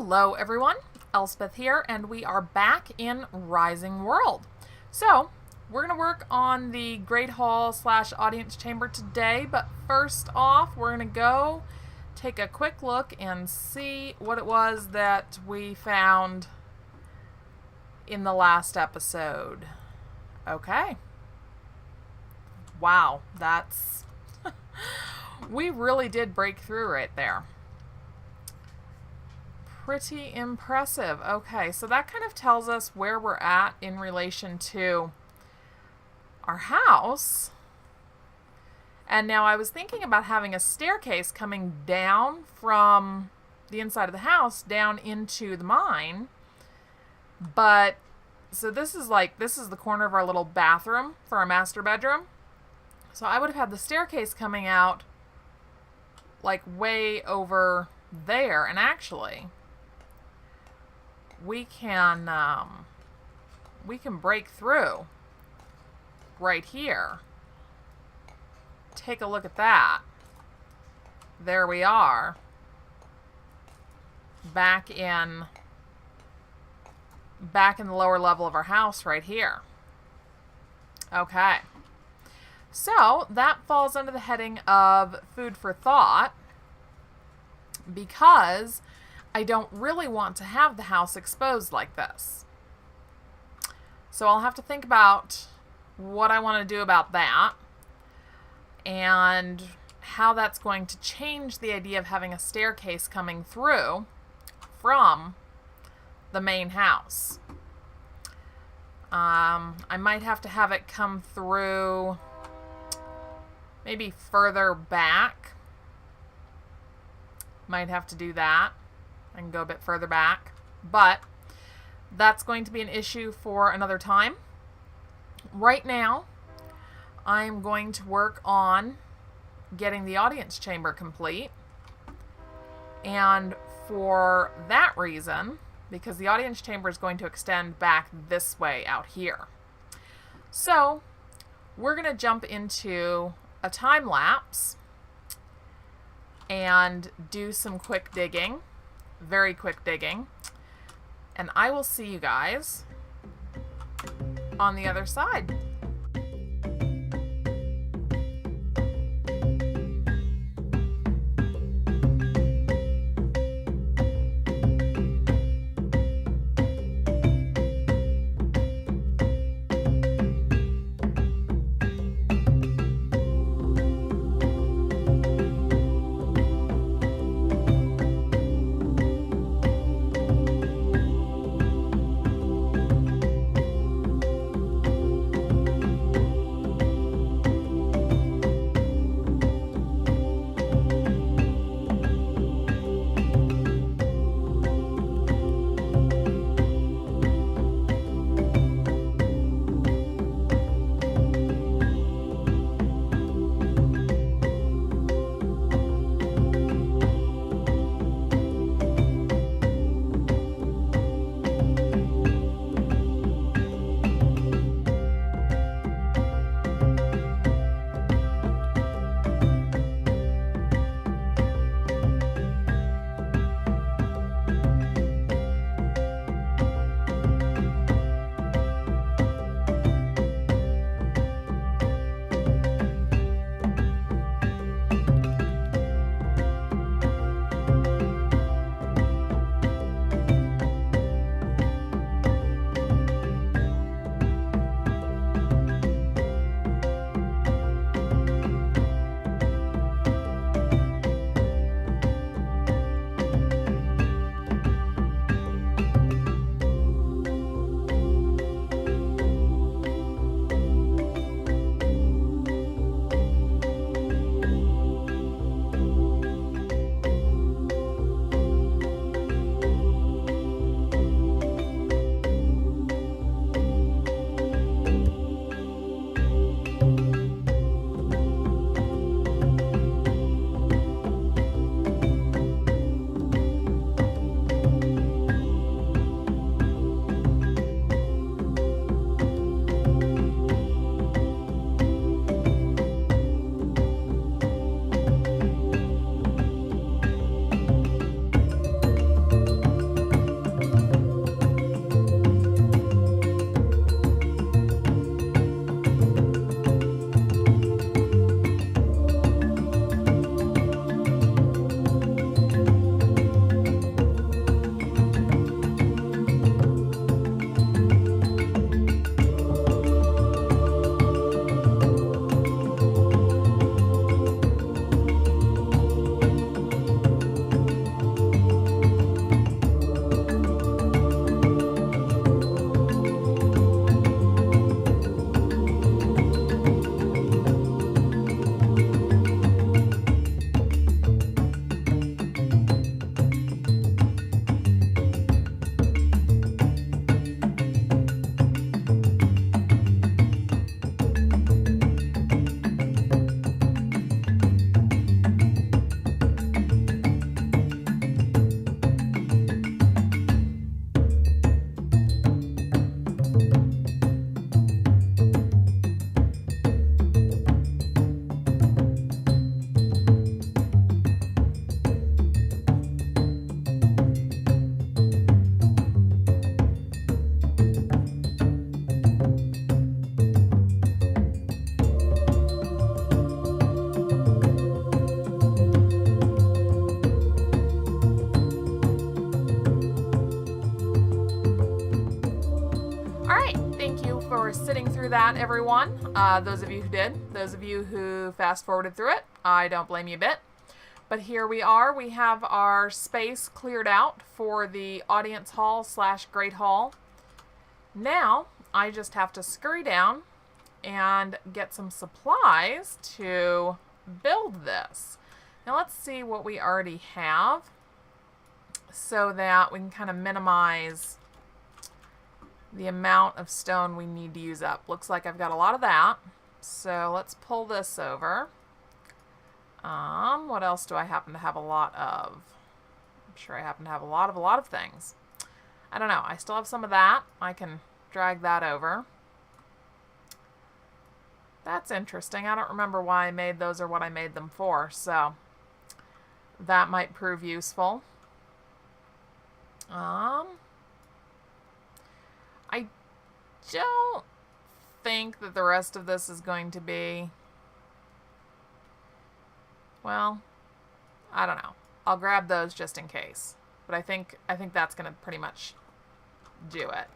Hello everyone, Elspeth here, and we are back in Rising World. So, we're going to work on the Great Hall / Audience Chamber today, but first off, we're going to go take a quick look and see what it was that we found in the last episode. Okay. Wow, that's... we really did break through right there. Pretty impressive. Okay, so that kind of tells us where we're at in relation to our house. And now I was thinking about having a staircase coming down from the inside of the house down into the mine. But, so this is the corner of our little bathroom for our master bedroom. So I would have had the staircase coming out like way over there. And actually, we can break through right here. Take a look at that. There we are. Back in the lower level of our house right here. Okay. So that falls under the heading of food for thought, because I don't really want to have the house exposed like this. So I'll have to think about what I want to do about that and how that's going to change the idea of having a staircase coming through from the main house. I might have to have it come through maybe further back. Might have to do that. I can go a bit further back, but that's going to be an issue for another time. Right now, I'm going to work on getting the audience chamber complete. And for that reason, because the audience chamber is going to extend back this way out here. So, we're going to jump into a time lapse and do some quick digging. Very quick digging, and I will see you guys on the other side. for sitting through that, everyone. Those of you who did. Those of you who fast forwarded through it, I don't blame you a bit. But here we are. We have our space cleared out for the audience hall / great hall. Now, I just have to scurry down and get some supplies to build this. Now let's see what we already have so that we can kind of minimize the amount of stone we need to use up. Looks like I've got a lot of that. So let's pull this over. What else do I happen to have a lot of? I'm sure I happen to have a lot of things. I don't know. I still have some of that. I can drag that over. That's interesting. I don't remember why I made those or what I made them for, so that might prove useful. I don't think that the rest of this is going to be, well, I don't know. I'll grab those just in case. But I think that's going to pretty much do it.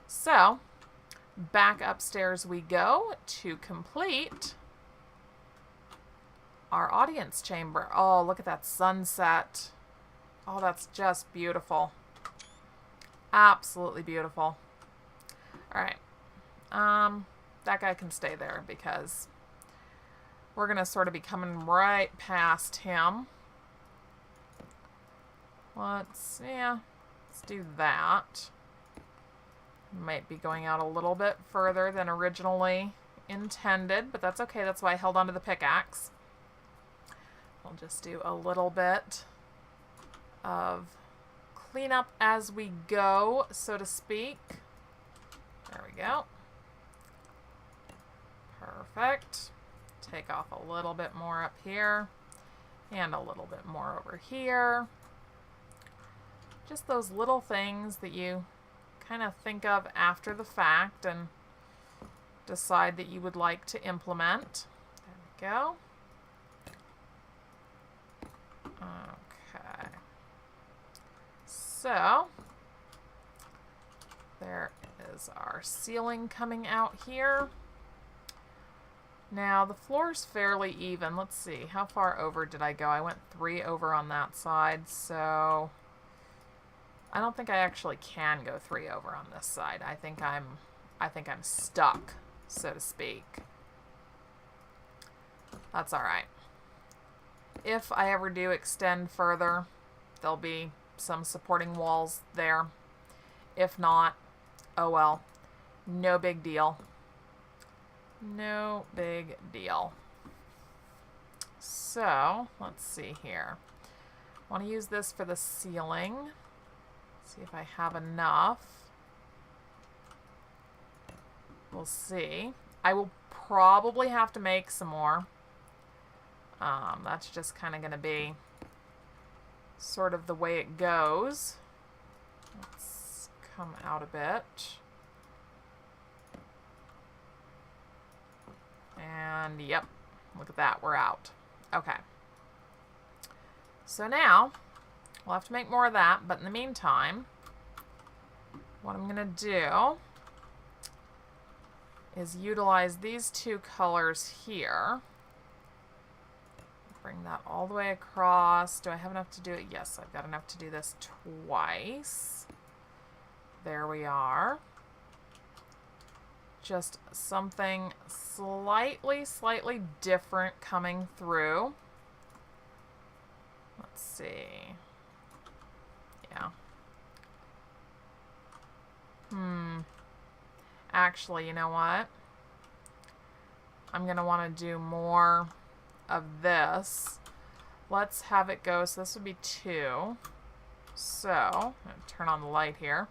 So, back upstairs we go to complete our audience chamber. Oh, look at that sunset. Oh, that's just beautiful. Absolutely beautiful. All right. That guy can stay there because we're going to sort of be coming right past him. Let's do that. Might be going out a little bit further than originally intended, but that's okay. That's why I held onto the pickaxe. We'll just do a little bit of cleanup as we go, so to speak. There we go. Perfect. Take off a little bit more up here and a little bit more over here. Just those little things that you kind of think of after the fact and decide that you would like to implement. There we go. Okay. So, there is our ceiling coming out here. Now, the floor's fairly even. Let's see, how far over did I go? I went 3 over on that side, so I don't think I actually can go 3 over on this side. I think I'm stuck, so to speak. That's all right. If I ever do extend further, there'll be some supporting walls there. If not, oh well. No big deal. No big deal. So, let's see here. I want to use this for the ceiling. See if I have enough. We'll see. I will probably have to make some more. That's just kind of going to be sort of the way it goes. Let's come out a bit. And yep, look at that, we're out. Okay. So now, we'll have to make more of that, but in the meantime, what I'm going to do is utilize these 2 colors here. Bring that all the way across. Do I have enough to do it? Yes, I've got enough to do this twice. There we are. Just something slightly different coming through. Let's see. Yeah. Actually, you know what? I'm going to want to do more of this. Let's have it go. So this would be 2. So, I'm going to turn on the light here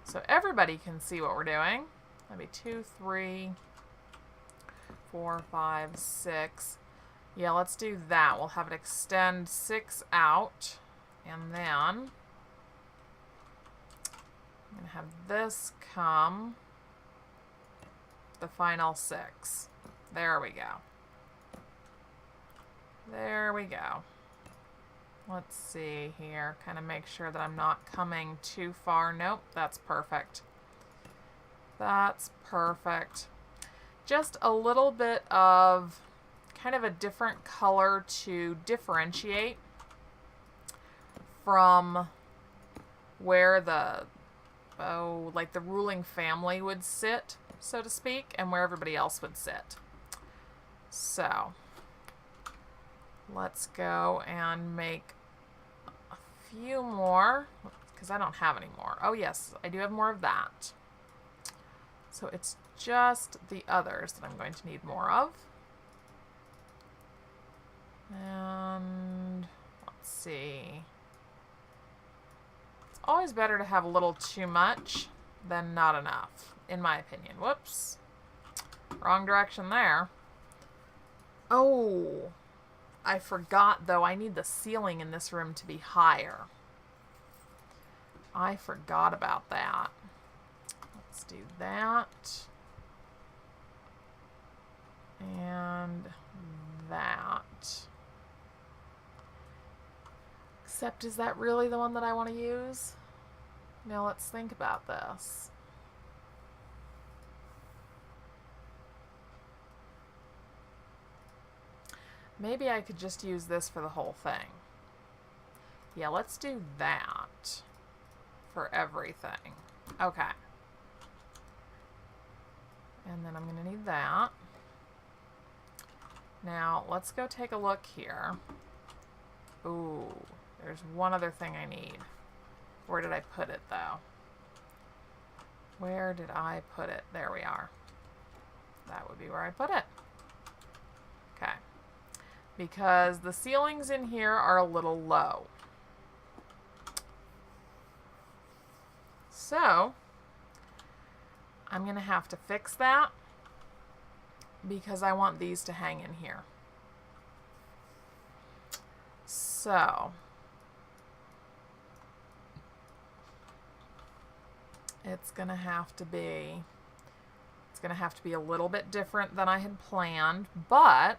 so everybody can see what we're doing. That'd be 2, 3, 4, 5, 6. Yeah, let's do that. We'll have it extend 6 out. And then I'm going to have this come the final 6. There we go. There we go. Let's see here. Kind of make sure that I'm not coming too far. Nope, that's perfect. That's perfect. Just a little bit of kind of a different color to differentiate from where the, like the ruling family would sit, so to speak, and where everybody else would sit. So let's go and make a few more, because I don't have any more. Oh yes, I do have more of that. So it's just the others that I'm going to need more of. And let's see. It's always better to have a little too much than not enough, in my opinion. Whoops. Wrong direction there. Oh, I forgot though, I need the ceiling in this room to be higher. I forgot about that. Let's do that. And that. Except, is that really the one that I want to use? Now let's think about this. Maybe I could just use this for the whole thing. Yeah, let's do that for everything. Okay. And then I'm going to need that. Now, let's go take a look here. Ooh, there's one other thing I need. Where did I put it, though? Where did I put it? There we are. That would be where I put it. Okay. Because the ceilings in here are a little low. So, I'm going to have to fix that because I want these to hang in here. So, it's going to have to be a little bit different than I had planned, but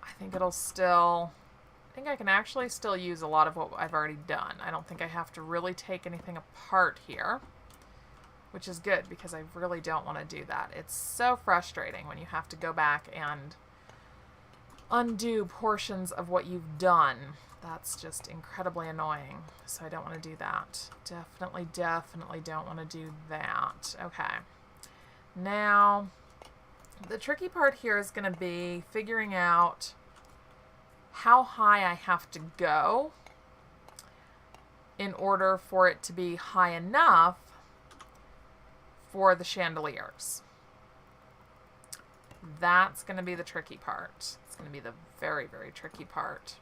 I think I can actually still use a lot of what I've already done. I don't think I have to really take anything apart here, which is good because I really don't want to do that. It's so frustrating when you have to go back and undo portions of what you've done. That's just incredibly annoying. So I don't want to do that. Definitely don't want to do that. Okay. Now, the tricky part here is going to be figuring out how high I have to go in order for it to be high enough for the chandeliers. That's going to be the tricky part. It's going to be the very, very tricky part.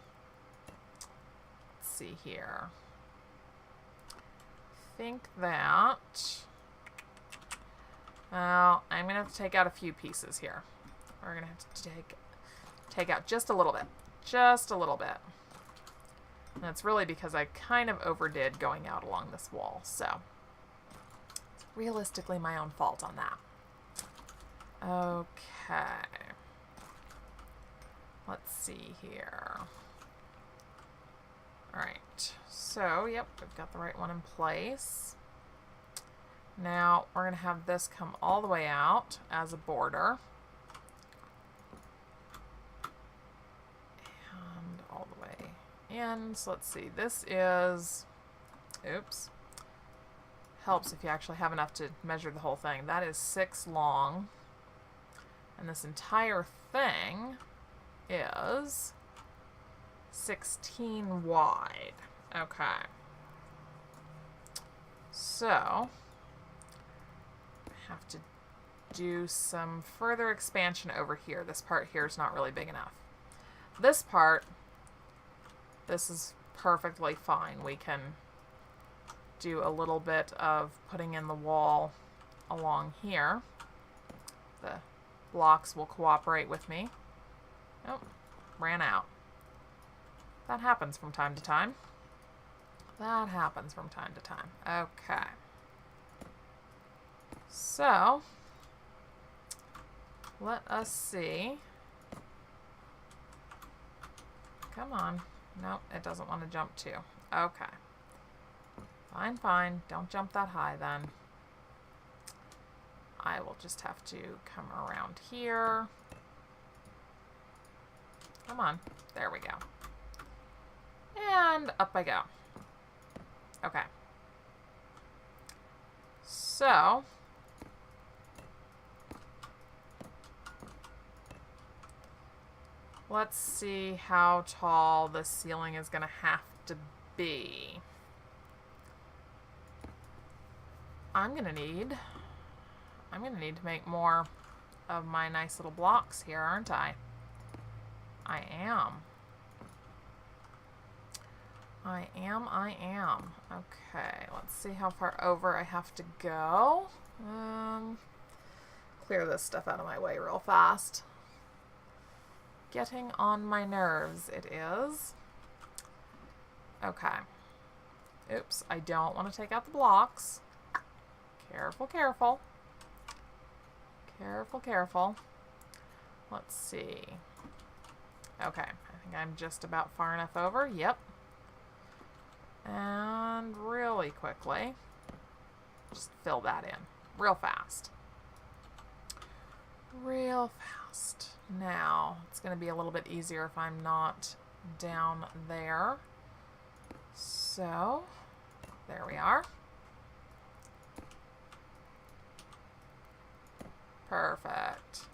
Let's see here. I think that... Well, I'm going to have to take out a few pieces here. We're going to have to take out just a little bit. Just a little bit. And that's really because I kind of overdid going out along this wall. So, it's realistically my own fault on that. Okay. Let's see here. Alright. So, yep, we've got the right one in place. Now, we're going to have this come all the way out as a border. And all the way in. So let's see. This is... Oops. Helps if you actually have enough to measure the whole thing. That is 6 long. And this entire thing is 16 wide. Okay. So, I have to do some further expansion over here. This part here is not really big enough. This part, this is perfectly fine. We can do a little bit of putting in the wall along here. The blocks will cooperate with me. Oh, ran out. That happens from time to time. That happens from time to time. Okay. So, let us see. Come on. Nope, it doesn't want to jump too. Okay. Fine, fine. Don't jump that high then. I will just have to come around here. Come on. There we go. And up I go. Okay. So, let's see how tall the ceiling is going to have to be. I'm going to need to make more of my nice little blocks here, aren't I? I am. I am. Okay, let's see how far over I have to go. Clear this stuff out of my way real fast. Getting on my nerves, it is. Okay. Oops, I don't want to take out the blocks. Careful, careful. Careful, careful. Let's see. Okay, I think I'm just about far enough over. Yep. And really quickly, just fill that in real fast. Real fast. Now, it's going to be a little bit easier if I'm not down there. So, there we are. Perfect.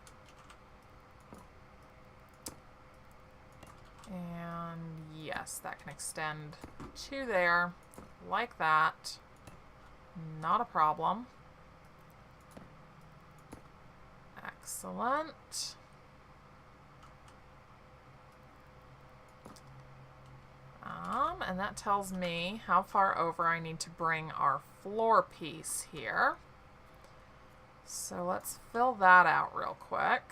And yes, that can extend to there, like that. Not a problem. Excellent. And that tells me how far over I need to bring our floor piece here. So let's fill that out real quick.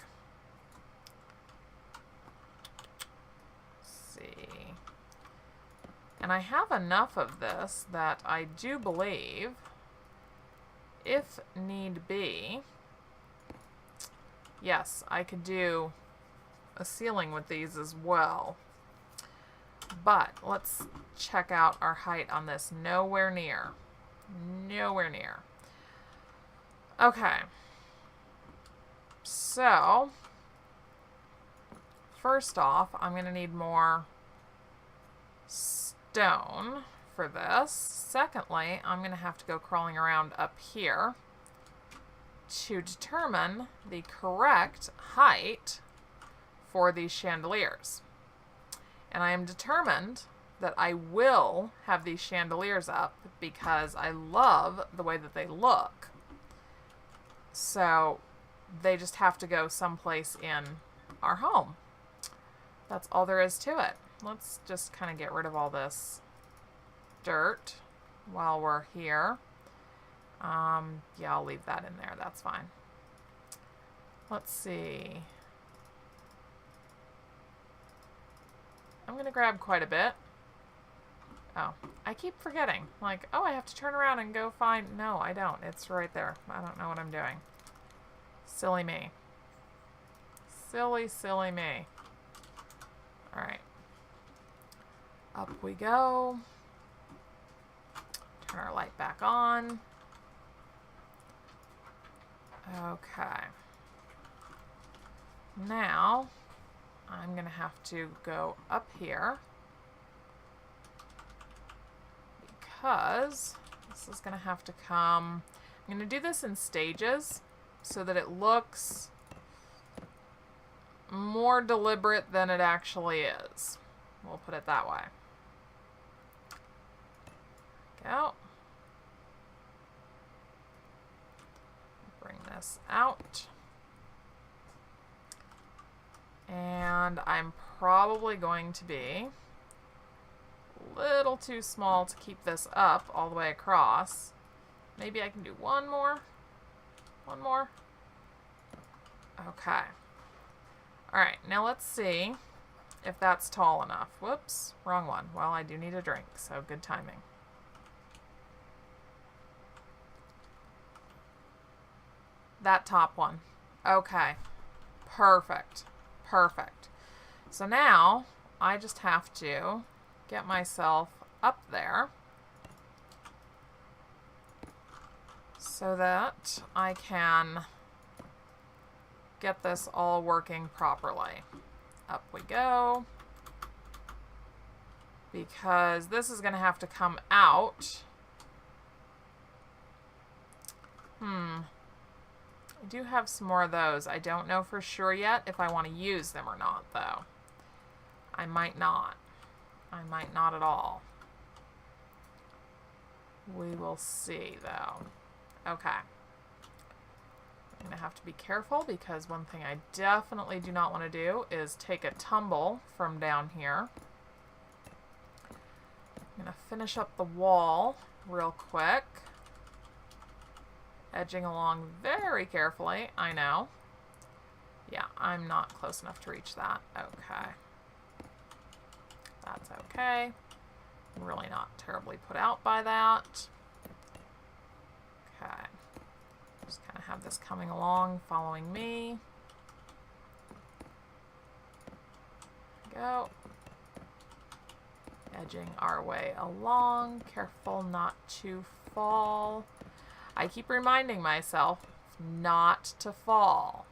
See. And I have enough of this that I do believe, if need be, yes, I could do a ceiling with these as well. But let's check out our height on this. Nowhere near. Nowhere near. Okay. So, first off, I'm going to need more stone for this. Secondly, I'm going to have to go crawling around up here to determine the correct height for these chandeliers. And I am determined that I will have these chandeliers up because I love the way that they look. So they just have to go someplace in our home. That's all there is to it. Let's just kind of get rid of all this dirt while we're here. Yeah, I'll leave that in there. That's fine. Let's see. I'm going to grab quite a bit. Oh, I keep forgetting. Like, oh, I have to turn around and go find... No, I don't. It's right there. I don't know what I'm doing. Silly me. Silly, silly me. Alright. Up we go. Turn our light back on. Okay. Now, I'm going to have to go up here because this is going to have to come... I'm going to do this in stages so that it looks more deliberate than it actually is. We'll put it that way. Go. Bring this out. And I'm probably going to be a little too small to keep this up all the way across. Maybe I can do one more. One more. Okay. Alright, now let's see if that's tall enough. Whoops, wrong one. Well, I do need a drink, so good timing. That top one. Okay. Perfect. Perfect. So now I just have to get myself up there so that I can get this all working properly. Up we go. Because this is going to have to come out. I do have some more of those. I don't know for sure yet if I want to use them or not, though. I might not. I might not at all. We will see, though. Okay. I'm going to have to be careful because one thing I definitely do not want to do is take a tumble from down here. I'm going to finish up the wall real quick. Edging along very carefully, I know. Yeah, I'm not close enough to reach that. Okay. That's okay. I'm really not terribly put out by that. Okay. Just kind of have this coming along, following me. Go. Edging our way along. Careful not to fall. I keep reminding myself not to fall.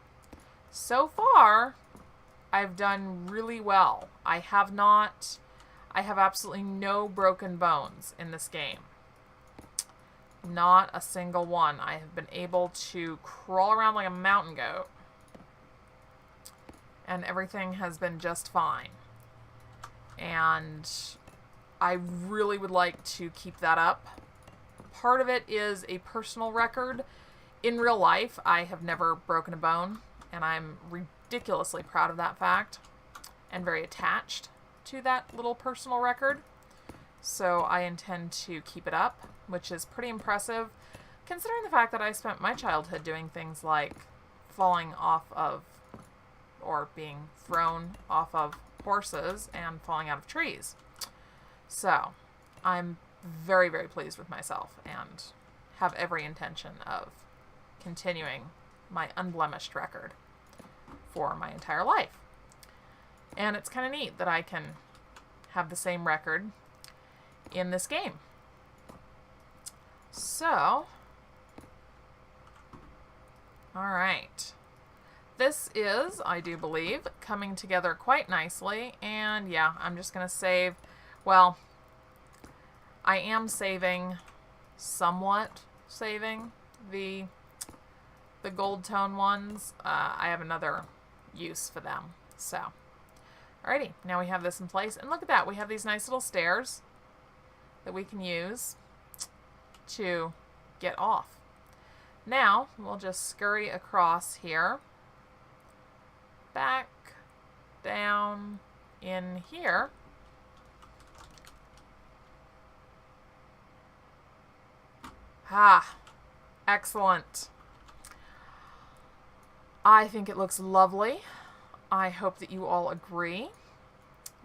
So far, I've done really well. I have absolutely no broken bones in this game. Not a single one. I have been able to crawl around like a mountain goat. And everything has been just fine. And I really would like to keep that up. Part of it is a personal record. In real life, I have never broken a bone, and I'm ridiculously proud of that fact and very attached to that little personal record. So I intend to keep it up, which is pretty impressive considering the fact that I spent my childhood doing things like falling off of or being thrown off of horses and falling out of trees. So I'm very, very pleased with myself and have every intention of continuing my unblemished record for my entire life. And it's kind of neat that I can have the same record in this game. So, alright. This is, I do believe, coming together quite nicely. And yeah, I'm just going to save, well, I am somewhat saving the gold tone ones. I have another use for them. So, alrighty, now we have this in place. And look at that, we have these nice little stairs that we can use to get off. Now, we'll just scurry across here, back, down, in here. Ah, excellent. I think it looks lovely. I hope that you all agree.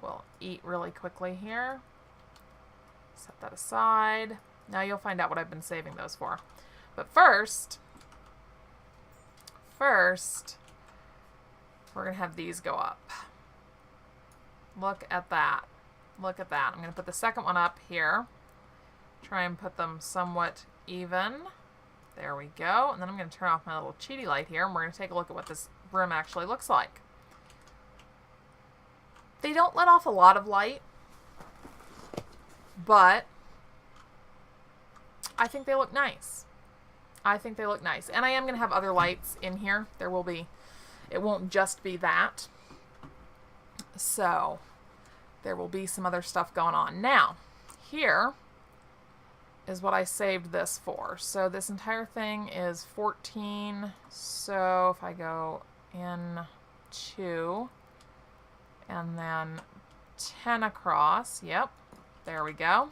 We'll eat really quickly here. Set that aside. Now you'll find out what I've been saving those for. But first, we're going to have these go up. Look at that. Look at that. I'm going to put the second one up here. Try and put them somewhat even. There we go. And then I'm going to turn off my little cheaty light here, and we're going to take a look at what this room actually looks like. They don't let off a lot of light, but I think they look nice. I think they look nice. And I am going to have other lights in here. There will be, it won't just be that. So there will be some other stuff going on. Now, here is what I saved this for. So this entire thing is 14. So if I go in 2 and then 10 across, yep, there we go.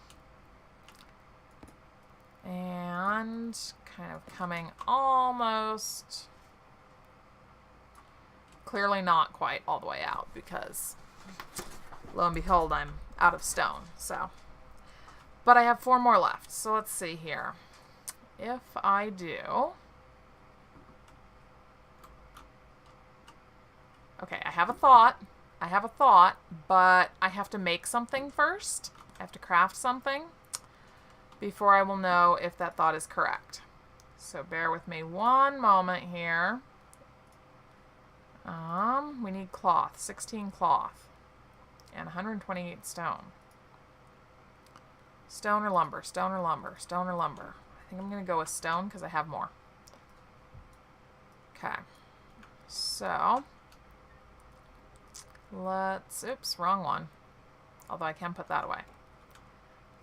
And kind of coming almost, clearly not quite all the way out because lo and behold, I'm out of stone. So, but I have 4 more left. So let's see here. If I do, okay, I have a thought, but I have to make something first. I have to craft something before I will know if that thought is correct. So bear with me one moment here. We need cloth, 16 cloth, and 128 stone. Stone or lumber, stone or lumber, stone or lumber. I think I'm going to go with stone because I have more. Okay. So, oops, wrong one. Although I can put that away.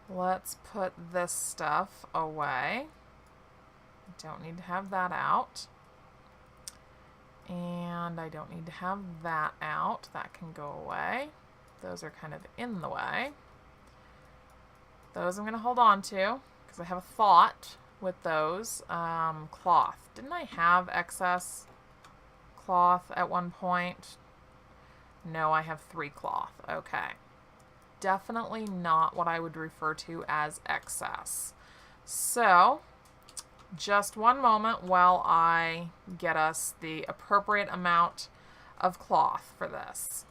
Let's put this stuff away. Don't need to have that out. And I don't need to have that out. That can go away. Those are kind of in the way. Those I'm going to hold on to because I have a thought with those. Cloth. Didn't I have excess cloth at one point? No, I have 3 cloth. Okay. Definitely not what I would refer to as excess. So, just one moment while I get us the appropriate amount of cloth for this.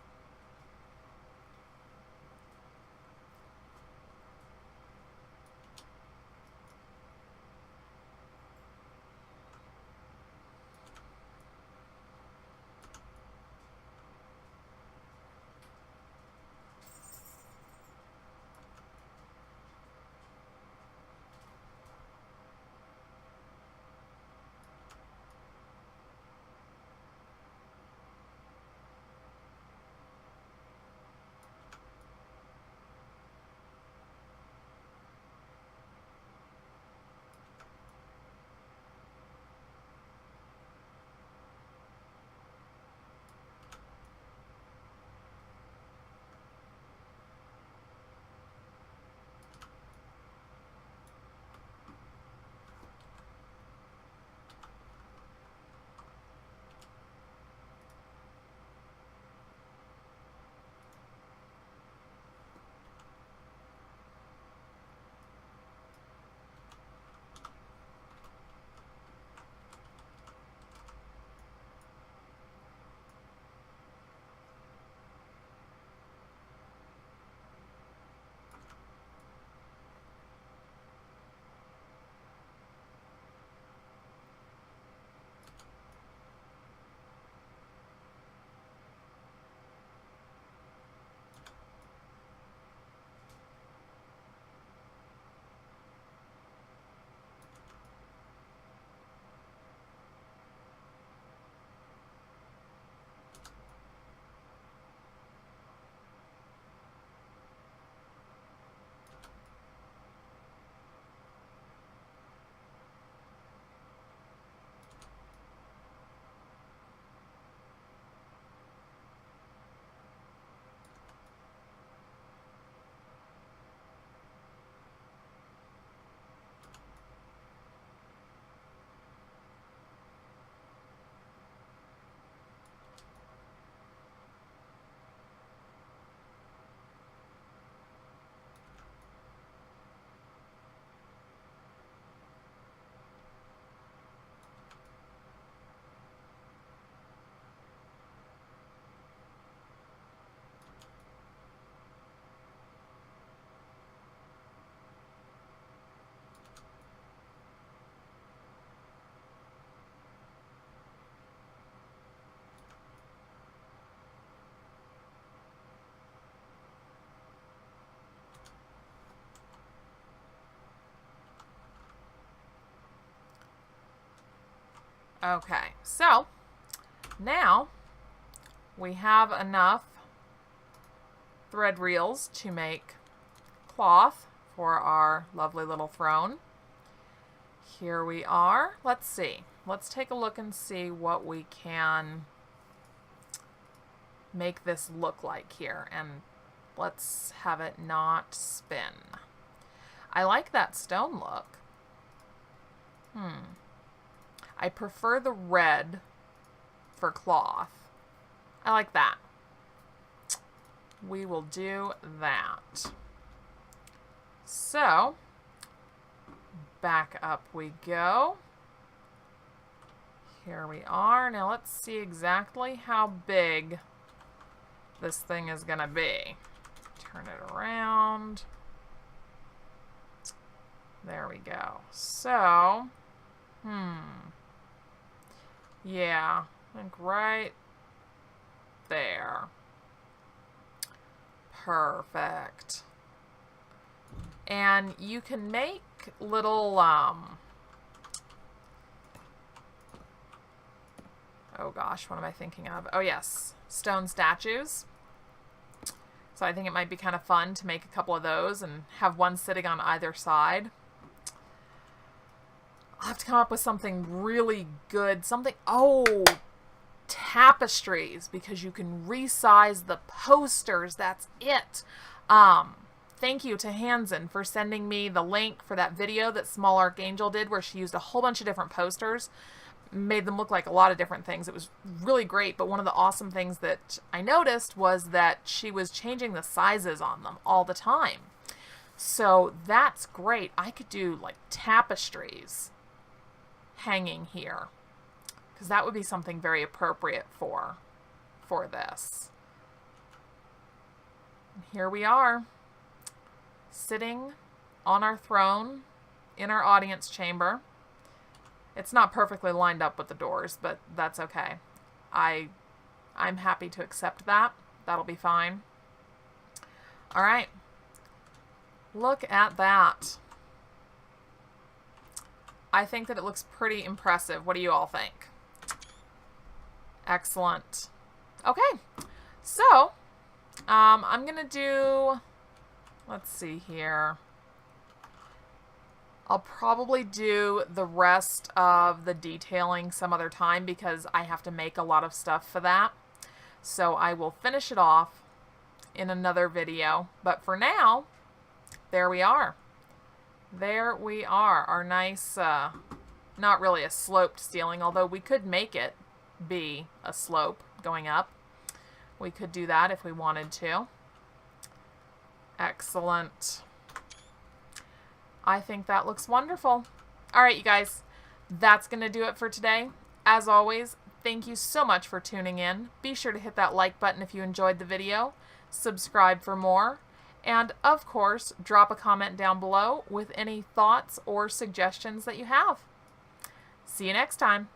Okay, so now we have enough thread reels to make cloth for our lovely little throne. Here we are. Let's see. Let's take a look and see what we can make this look like here. And let's have it not spin. I like that stone look. I prefer the red for cloth. I like that. We will do that. So, back up we go. Here we are. Now let's see exactly how big this thing is going to be. Turn it around. There we go. So, Yeah, I think right there. Perfect. And you can make little, oh gosh, what am I thinking of? Oh yes, stone statues. So I think it might be kind of fun to make a couple of those and have one sitting on either side. I'll have to come up with something really good. Something, oh, tapestries, because you can resize the posters. That's it. Thank you to Hansen for sending me the link for that video that Small Archangel did where she used a whole bunch of different posters, made them look like a lot of different things. It was really great, but one of the awesome things that I noticed was that she was changing the sizes on them all the time. So that's great. I could do like tapestries hanging here, because that would be something very appropriate for this. And here we are, sitting on our throne in our audience chamber. It's not perfectly lined up with the doors, but that's okay. I'm happy to accept that. That'll be fine. All right. Look at that. I think that it looks pretty impressive. What do you all think? Excellent. Okay. So, I'm going to do, let's see here. I'll probably do the rest of the detailing some other time because I have to make a lot of stuff for that. So I will finish it off in another video. But for now, there we are. There we are. Our nice, not really a sloped ceiling, although we could make it be a slope going up. We could do that if we wanted to. Excellent. I think that looks wonderful. All right, you guys, that's going to do it for today. As always, thank you so much for tuning in. Be sure to hit that like button if you enjoyed the video, subscribe for more, and of course, drop a comment down below with any thoughts or suggestions that you have. See you next time.